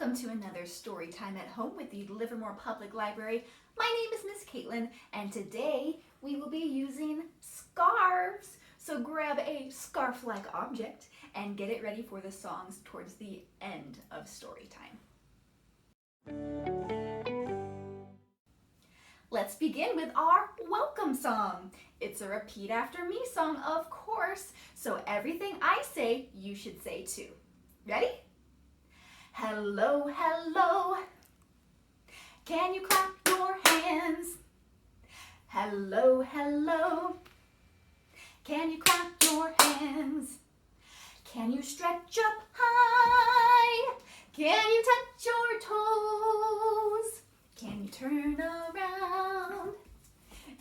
welcome to another story time at home with the Livermore Public Library. My name is Miss Caitlin, and today we will be using scarves. So grab a scarf-like object and get it ready for the songs towards the end of story time. Let's begin with our welcome song. It's a repeat after me song, of course, so everything I say, you should say too. Ready? Hello, hello. Can you clap your hands? Hello, hello. Can you clap your hands? Can you stretch up high? Can you touch your toes? Can you turn around?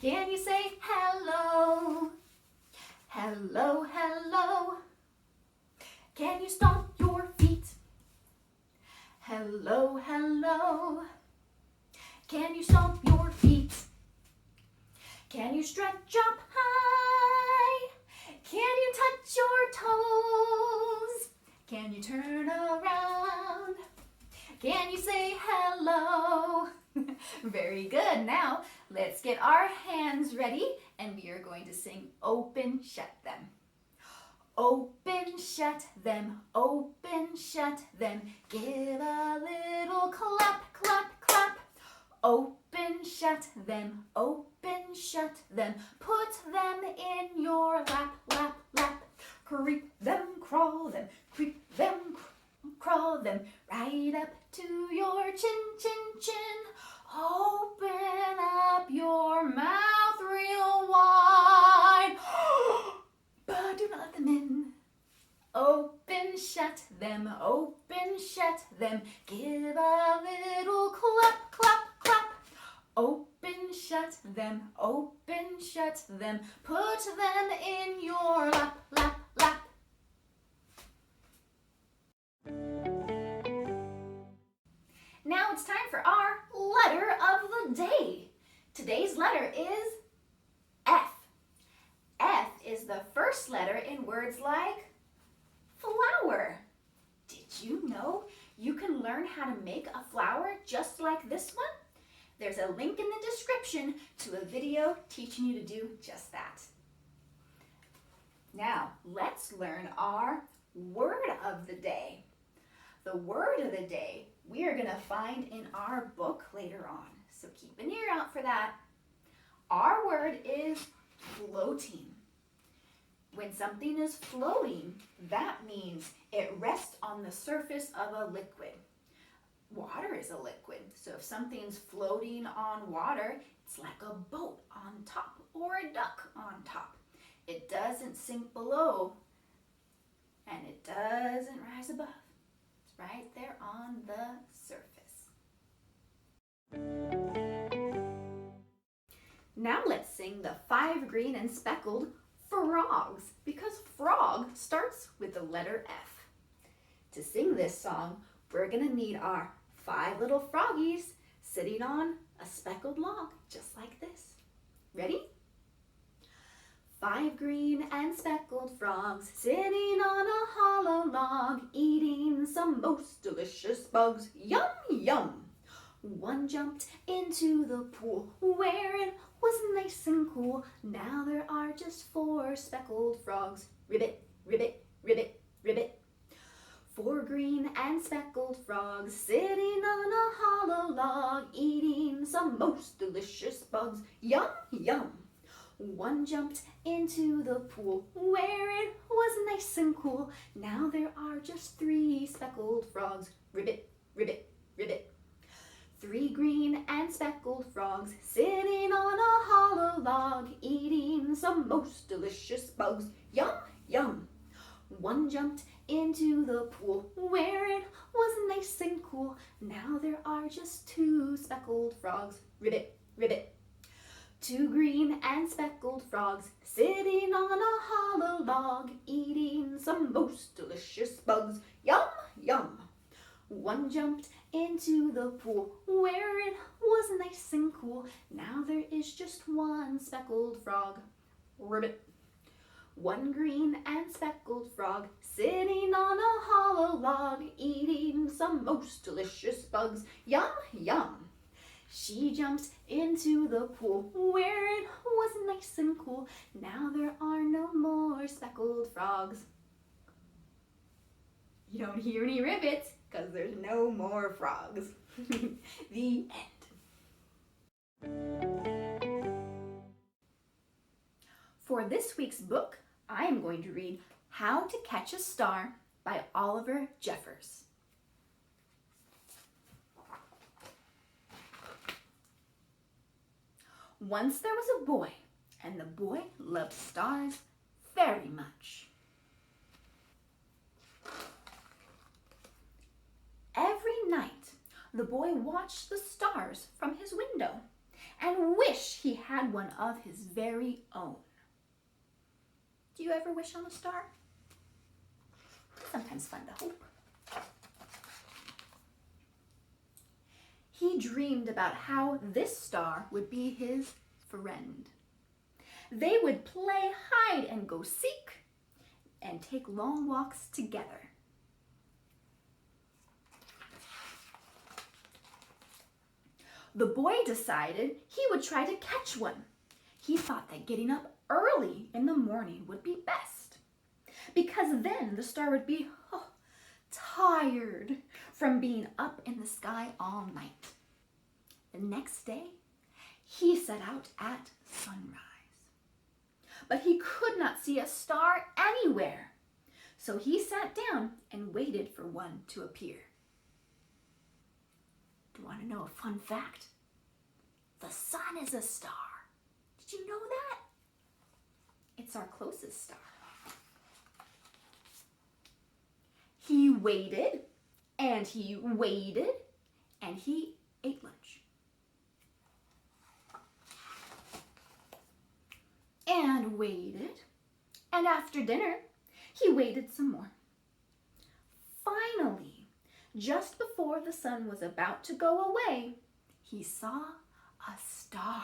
Can you say hello? Hello, hello. Can you stomp your feet? Hello, hello. Can you stomp your feet? Can you stretch up high? Can you touch your toes? Can you turn around? Can you say hello? Very good. Now, let's get our hands ready and we are going to sing Open, Shut Them. Open, shut them, open, shut them. Give a little clap, clap, clap. Open, shut them, open, shut them. Put them in your lap, lap, lap. Creep them, crawl them, creep them, crawl them. Right up to your chin, chin, chin. Open up your mouth real wide. But do not let them in. Open, shut them, open, shut them. Give a little clap, clap, clap. Open, shut them, open, shut them. Put them in your lap, lap, lap. Now it's time for our letter of the day. Today's letter is F. F is the first letter in words like flower. Did you know you can learn how to make a flower just like this one? There's a link in the description to a video teaching you to do just that. Now, let's learn our word of the day. The word of the day we are going to find in our book later on, so keep an ear out for that. Our word is floating. When something is floating, that means it rests on the surface of a liquid. Water is a liquid, so if something's floating on water, it's like a boat on top or a duck on top. It doesn't sink below and it doesn't rise above. It's right there on the surface. Now let's sing the 5 green and speckled frogs, because frog starts with the letter F. To sing this song, we're going to need our 5 little froggies sitting on a speckled log, just like this. Ready? 5 green and speckled frogs sitting on a hollow log, eating some most delicious bugs. Yum, yum! One jumped into the pool where it was nice and cool. Now there are just 4 speckled frogs. Ribbit, ribbit, ribbit, ribbit. 4 green and speckled frogs sitting on a hollow log, eating some most delicious bugs. Yum, yum! One jumped into the pool where it was nice and cool. Now there are just 3 speckled frogs. Ribbit, ribbit, ribbit. 3 green and speckled frogs sitting on a hollow log, eating some most delicious bugs. Yum, yum! One jumped into the pool where it was nice and cool. Now there are just 2 speckled frogs. Ribbit, ribbit. 2 green and speckled frogs sitting on a hollow log, eating some most delicious bugs. Yum, yum! One jumped into the pool where it was nice and cool. Now there is just 1 speckled frog. Ribbit. One green and speckled frog, sitting on a hollow log, eating some most delicious bugs. Yum, yum. She jumped into the pool where it was nice and cool. Now there are no more speckled frogs. You don't hear any rivets because there's no more frogs. The end. For this week's book, I am going to read How to Catch a Star by Oliver Jeffers. Once there was a boy, and the boy loved stars very much. Every night, the boy watched the stars from his window and wished he had one of his very own. Do you ever wish on a star? It's sometimes fun to hope. He dreamed about how this star would be his friend. They would play hide and go seek and take long walks together. The boy decided he would try to catch one. He thought that getting up early in the morning would be best, because then the star would be tired from being up in the sky all night. The next day, he set out at sunrise. But he could not see a star anywhere, so he sat down and waited for one to appear. Do you want to know a fun fact? The sun is a star. Did you know that? It's our closest star. He waited, and he waited, and he ate lunch. And waited, and after dinner, he waited some more. Finally, just before the sun was about to go away, he saw a star.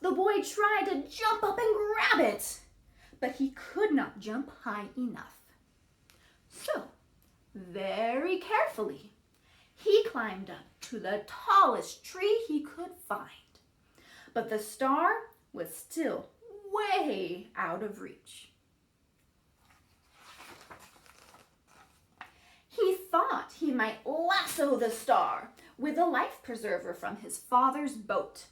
The boy tried to jump up and grab it, but he could not jump high enough. So, very carefully, he climbed up to the tallest tree he could find. But the star was still way out of reach. He thought he might lasso the star with a life preserver from his father's boat.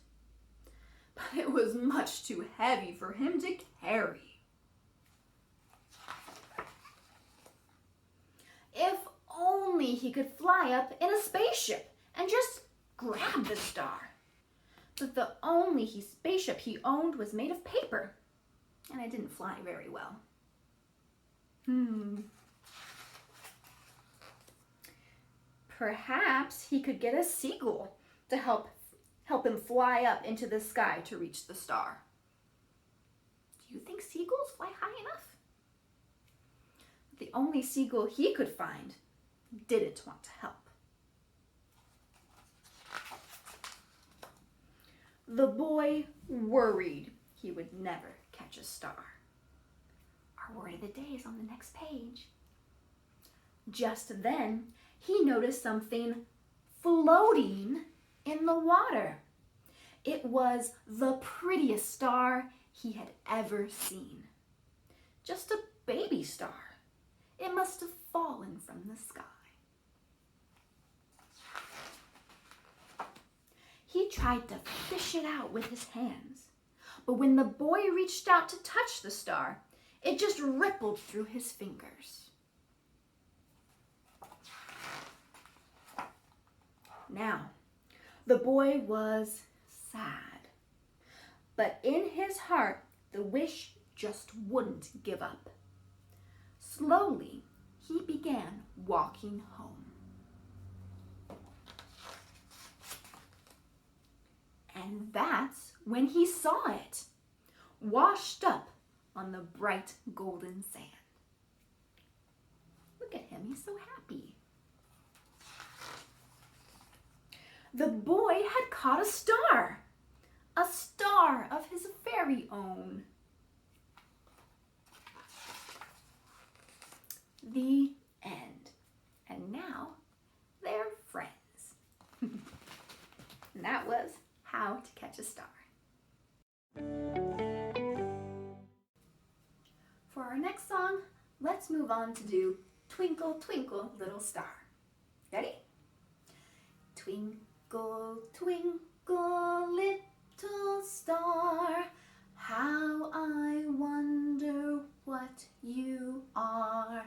But it was much too heavy for him to carry. If only he could fly up in a spaceship and just grab the star. But the only spaceship he owned was made of paper, and it didn't fly very well. Perhaps he could get a seagull to help him fly up into the sky to reach the star. Do you think seagulls fly high enough? The only seagull he could find didn't want to help. The boy worried he would never catch a star. Our word of the day is on the next page. Just then, he noticed something floating in the water. It was the prettiest star he had ever seen. Just a baby star. It must have fallen from the sky. He tried to fish it out with his hands, but when the boy reached out to touch the star, it just rippled through his fingers. Now, the boy was sad, but in his heart, the wish just wouldn't give up. Slowly, he began walking home. And that's when he saw it, washed up on the bright golden sand. Look at him, he's so happy. The boy had caught a star, a star of his very own. The end. And now they're friends. And that was How to Catch a Star. For our next song, let's move on to do Twinkle, Twinkle, Little Star. Ready? Twinkle, twinkle, little star, how I wonder what you are.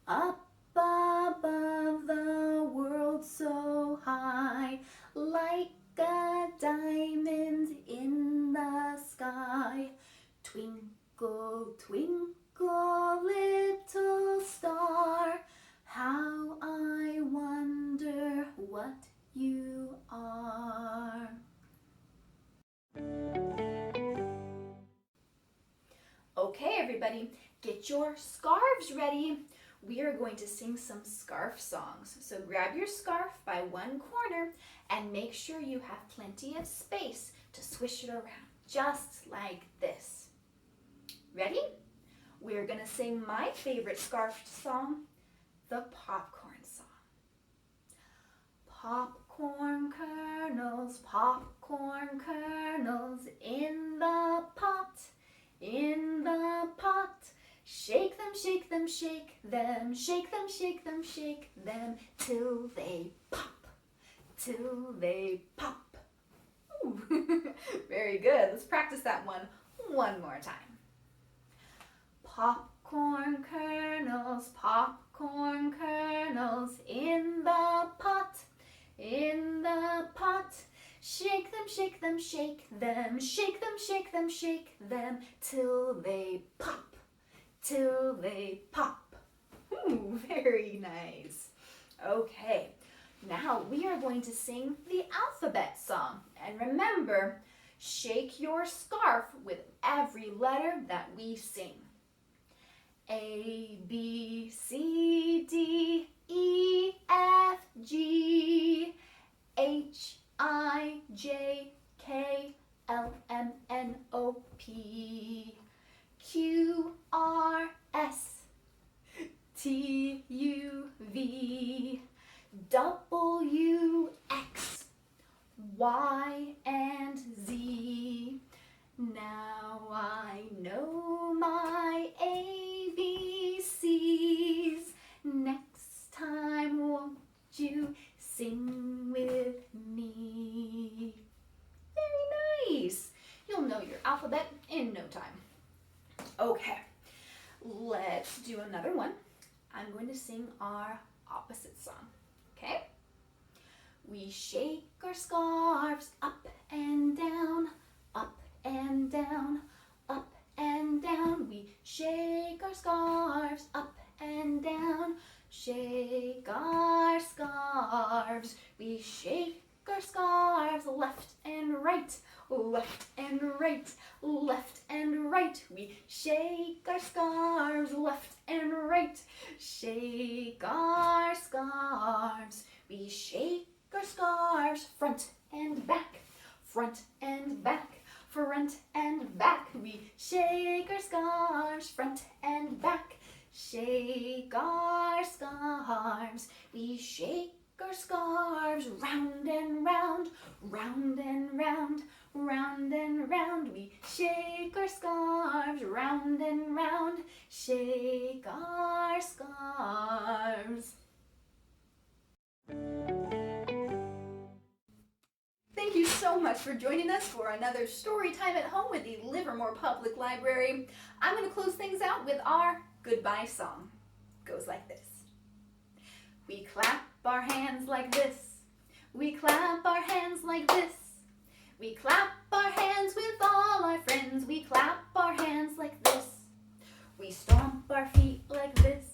Up above the world so high, like a diamond in the sky. Twinkle, twinkle, little star, how I wonder what you are. Okay, everybody, get your scarves ready. We are going to sing some scarf songs. So grab your scarf by one corner and make sure you have plenty of space to swish it around, just like this. Ready? We're going to sing my favorite scarf song, the popcorn song. Popcorn kernels in the pot, in the pot. Shake them, shake them, shake them, shake them, shake them, shake them, till they pop, till they pop. Ooh. Very good. Let's practice that one more time. Popcorn kernels in the pot, in the pot. Shake them, shake them, shake them, shake them, shake them, shake them, till they pop, till they pop. Ooh, very nice. Okay, now we are going to sing the alphabet song. And remember, shake your scarf with every letter that we sing. A, B, C, D, E, F, G, H, I, J, K, L, M, N, O, P, Q, R, S, T, U, V, W, X, Y, and Z. Now I know my ABCs. Next time, won't you sing with me? Very nice. You'll know your alphabet in no time. Okay, let's do another one. I'm going to sing our opposite song, okay? We shake our scarves up and down, up and down, up and down. We shake our scarves up and down, shake our scarves. We shake our scarves left and right, left and right, left and right. We shake our scarves left and right, shake our scarves. We shake our scarves front and back, front and back, front and back. We shake our scarves front and back, shake our scarves. We shake our scarves round and round, round and round, round and round. We shake our scarves round and round, shake our scarves. Thank you so much for joining us for another story time at home with the Livermore Public Library. I'm going to close things out with our goodbye song. It goes like this. We clap our hands like this. We clap our hands like this. We clap our hands with all our friends. We clap our hands like this. We stomp our feet like this.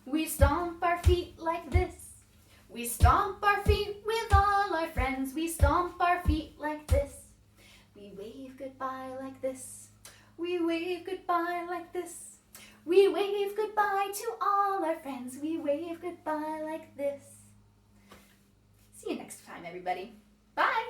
We stomp our feet like this. We stomp our feet with all our friends. We stomp our feet like this. We wave goodbye like this. We wave goodbye like this. We wave goodbye to all our friends. We wave goodbye like this. See you next time, everybody. Bye.